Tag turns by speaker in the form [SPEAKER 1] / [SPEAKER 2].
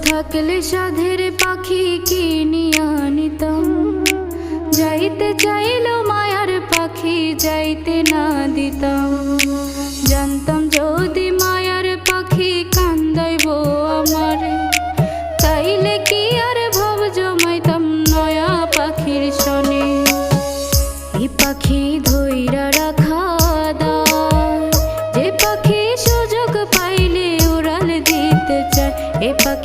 [SPEAKER 1] থাকলে সাধের পাখি কিনিয়া নিতাম। যাইতে চাইলো মায়ার পাখি যাইতে না দিতাম। জানতাম যদি মায়ার পাখি কান্দাইব আমারে, তাইলে কি আর ভাব জমাইতাম নয়া পাখির সনে। এই পাখি ধইরা রাখা দায়, যে পাখি সুযোগ পাইলে উড়াল দিতে চায়। এ পাখি